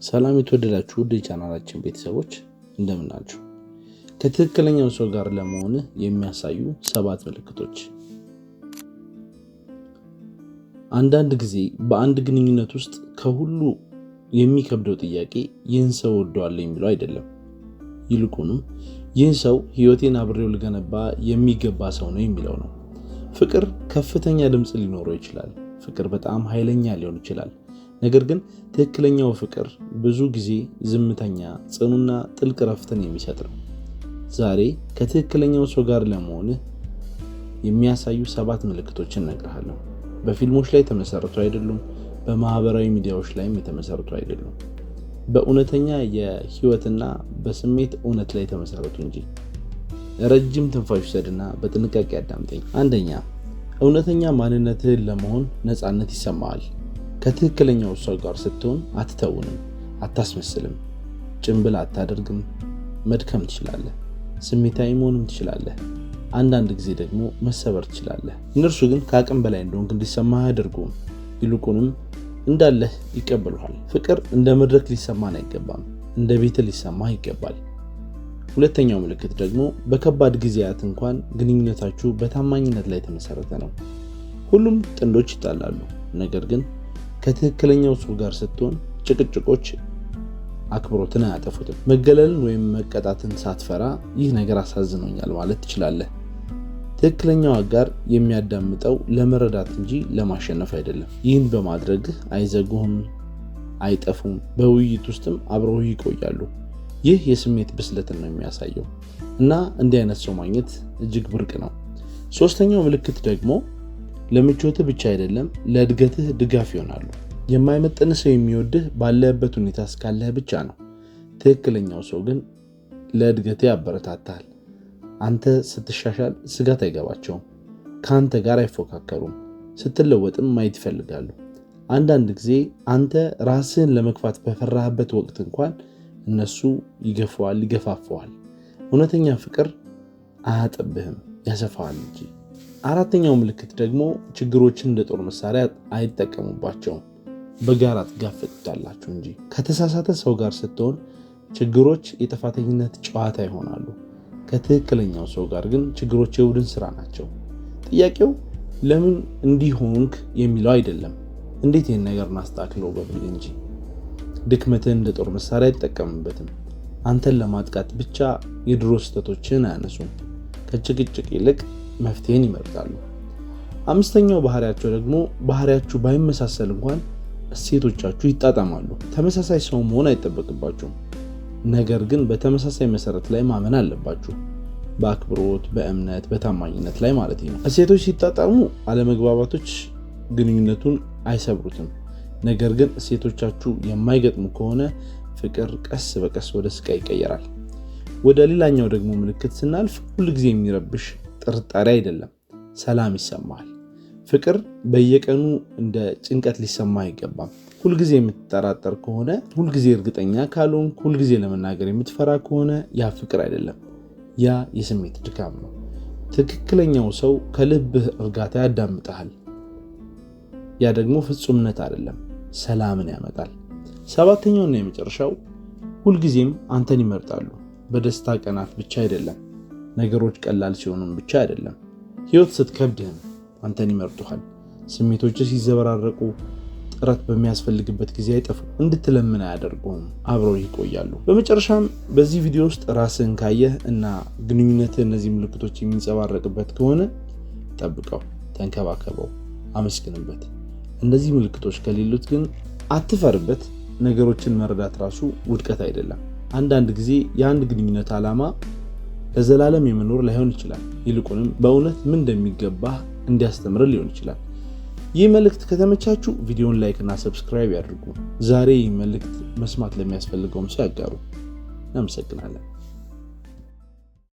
ሰላም የተወደዳችሁ ውድ የቻናላችን ቤተሰቦች እንደምን ናችሁ? ከትክክለኛው ሰው ጋር ለመሆን የሚያሳዩ 7 ምልክቶች። አንዳንድ ጊዜ በአንድ ግንኙነት ውስጥ ከሁሉ የሚከብደው ጥያቄ ይህን ሰው ወደዋለሁ የሚለው አይደለም። ይልቁንም ይህን ሰው ሕይወቴን አብሬው ልገነባ የሚገባ ሰው ነው የሚለው ነው። ፍቅር ከፍተኛ ድምፅ ሊኖረው ይችላል። ፍቅር በጣም ኃይለኛ ሊሆን ይችላል። ነገር ግን ትክክለኛው ፍቅር ብዙ ጊዜ ዝምተኛ፣ ጽኑና ጥልቅ ረፍትን የሚሰጥ ነው። ዛሬ ከትክክለኛው ሰው ጋር ለመሆን የሚያሳዩ 7 ምልክቶችን እነግርሃለሁ። በፊልሞች ላይ የተመሰረቱ አይደሉም፣ በማህበራዊ ሚዲያዎች ላይም የተመሰረቱ አይደሉም። በእውነተኛ የህይወትና በስሜት እውነት ላይ የተመሰረቱ እንጂ። ረጅም ትንፋሽ ውሰድና በጥንቃቄ አዳምጠኝ። 1. እውነተኛ ማንነትህን ለመሆን ነፃነት ይሰማሃል። ከትክክለኛው ሰው ጋር ስትሆን አትተውንም፣ አታስመስልም፣ ጭንብል አታደርግም። መድከም ትችላለህ፣ ስሜታዊ መሆንም ትችላለህ፣ አንዳንድ ጊዜ ደግሞ መሰበር ትችላለህ። እነርሱ ግን ከአቅም በላይ እንደሆንክ እንዲሰማህ አያደርጉም። ይልቁንም እንዳለህ ይቀበሉሃል። ፍቅር እንደ መድረክ ሊሰማን አይገባም፣ እንደ ቤት ሊሰማህ ይገባል። 2ኛው ምልክት ደግሞ በከባድ ጊዜያት እንኳን ግንኙነታችሁ በታማኝነት ላይ የተመሰረተ ነው። ሁሉም ጥንዶች ይጣላሉ፣ ነገር ግን ከትክክለኛው ሰው ጋር ስትሆን ጭቅጭቆች አክብሮትን አያጠፉትም። መገለልን ወይም መቀጣትን ሳትፈራ ይህ ነገር አሳዝኖኛል ማለት ትችላለህ። ትክክለኛው አጋር የሚያዳምጠው ለመረዳት እንጂ ለማሸነፍ አይደለም። ይህን በማድረግህ አይዘጉህም፣ አይጠፉም። በውይይት ውስጥም አብረው ይቆያሉ። ይህ የስሜት ብስለትን ነው የሚያሳየው እና እንዲህ አይነት ሰው ማግኘት እጅግ ብርቅ ነው። 3ኛው ምልክት ደግሞ ለምቾትህ ብቻ አይደለም፣ ለእድገትህ ድጋፍ ይሆናሉ። የማይመጥን ሰው የሚወድህ ባለህበት ሁኔታ እስካለህ ብቻ ነው። ትክክለኛው ሰው ግን ለእድገትህ ያበረታታል። አንተ ስትሻሻል ስጋት አይገባቸውም። ከአንተ ጋር አይፎካከሩም። ስትለወጥም ማየት ይፈልጋሉ። አንዳንድ ጊዜ አንተ ራስህን ለመግፋት በፈራህበት ወቅት እንኳን እነሱ ይገፋፈዋል። እውነተኛ ፍቅር አያጠብህም፣ ያሰፋዋል እንጂ። 4ኛው ምልክት ደግሞ ችግሮችን እንደ ጦር መሳሪያ አይጠቀሙባቸውም፣ በጋራ ትጋፈጡታላችሁ እንጂ። ከተሳሳተ ሰው ጋር ስትሆን ችግሮች የጥፋተኝነት ጨዋታ ይሆናሉ። ከትክክለኛው ሰው ጋር ግን ችግሮች የቡድን ስራ ናቸው። ጥያቄው ለምን እንዲህ ሆንክ የሚለው አይደለም፣ እንዴት ይህን ነገር እናስተካክለው በሚል እንጂ። ድክመትህን እንደ ጦር መሳሪያ አይጠቀሙበትም። አንተን ለማጥቃት ብቻ የድሮ ስህተቶችን አያነሱም። ከጭቅጭቅ ይልቅ መፍትሄን ይመርጣሉ። 5ኛው ባህሪያቸው ደግሞ ባህሪያችሁ ባይመሳሰል እንኳን እሴቶቻችሁ ይጣጣማሉ። ተመሳሳይ ሰው መሆን አይጠበቅባችሁም፣ ነገር ግን በተመሳሳይ መሰረት ላይ ማመን አለባችሁ። በአክብሮት፣ በእምነት፣ በታማኝነት ላይ ማለት ነው። እሴቶች ሲጣጣሙ አለመግባባቶች ግንኙነቱን አይሰብሩትም። ነገር ግን እሴቶቻችሁ የማይገጥሙ ከሆነ ፍቅር ቀስ በቀስ ወደ ስቃይ ይቀየራል። ወደ ሌላኛው ደግሞ ምልክት ስናልፍ ሁልጊዜ የሚረብሽ ጥርጣሬ አይደለም፣ ሰላም ይሰማል። ፍቅር በየቀኑ እንደ ጭንቀት ሊሰማ አይገባም። ሁልጊዜ የምትጠራጠር ከሆነ፣ ሁልጊዜ እርግጠኛ ካልሆንክ፣ ሁልጊዜ ለመናገር የምትፈራ ከሆነ ያ ፍቅር አይደለም፣ ያ የስሜት ድካም ነው። ትክክለኛው ሰው ከልብህ እርጋታ ያዳምጣል። ያ ደግሞ ፍጹምነት አይደለም፣ ሰላምን ያመጣል። 7ኛውና የመጨረሻው ሁልጊዜም አንተን ይመርጣሉ። በደስታ ቀናት ብቻ አይደለም፣ ነገሮች ቀላል ሲሆኑም ብቻ አይደለም። ህይወት ስትከብድህም አንተን ይመርጡሃል። ስሜቶችህ ሲዘበራረቁ ጥረት በሚያስፈልግበት ጊዜ አይጠፉም። እንድትለምን አያደርጉም፣ አብረው ይቆያሉ። በመጨረሻም በዚህ ቪዲዮ ውስጥ ራስህን ካየህ እና ግንኙነትህ እነዚህ ምልክቶች የሚንጸባረቅበት ከሆነ ጠብቀው፣ ተንከባከበው፣ አመስግንበት። እነዚህ ምልክቶች ከሌሉት ግን አትፈርበት። ነገሮችን መረዳት ራሱ ውድቀት አይደለም። አንዳንድ ጊዜ የአንድ ግንኙነት ዓላማ ለዘላለም የመኖር ላይሆን ይችላል። ይልቁንም በእውነት ምን እንደሚገባህ እንዲያስተምር ሊሆን ይችላል። ይህ መልእክት ከተመቻችሁ ቪዲዮን ላይክ እና ሰብስክራይብ ያድርጉ። ዛሬ ይህ መልእክት መስማት ለሚያስፈልገውም ሰው ያጋሩ። እናመሰግናለን።